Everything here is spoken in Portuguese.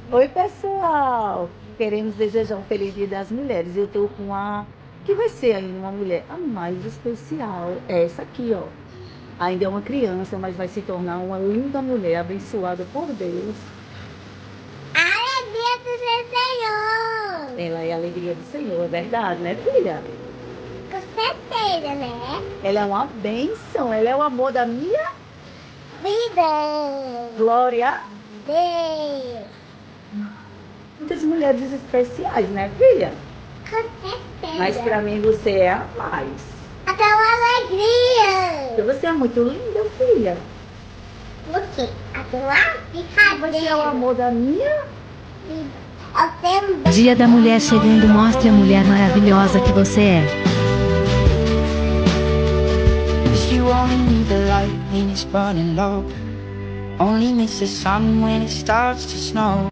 Oi, pessoal! Queremos desejar um feliz Dia das Mulheres. Eu estou com a que vai ser ainda uma mulher a mais especial. É essa aqui, ó. Ainda é uma criança, mas vai se tornar uma linda mulher, abençoada por Deus. Alegria do seu Senhor! Ela é a alegria do Senhor, é verdade, né, filha? Com certeza, né? Ela é uma bênção, ela é o amor da minha Vida! glória. Deus! Muitas mulheres especiais, né, filha? Com certeza! Mas para mim você é a mais. Até uma alegria! Você é muito linda, filha. Você, até uma Você é o amor da minha. Eu tenho Dia da Mulher chegando, mostre a mulher maravilhosa que você é. You only need the light when it's burning low. Only miss the sun when it starts to snow.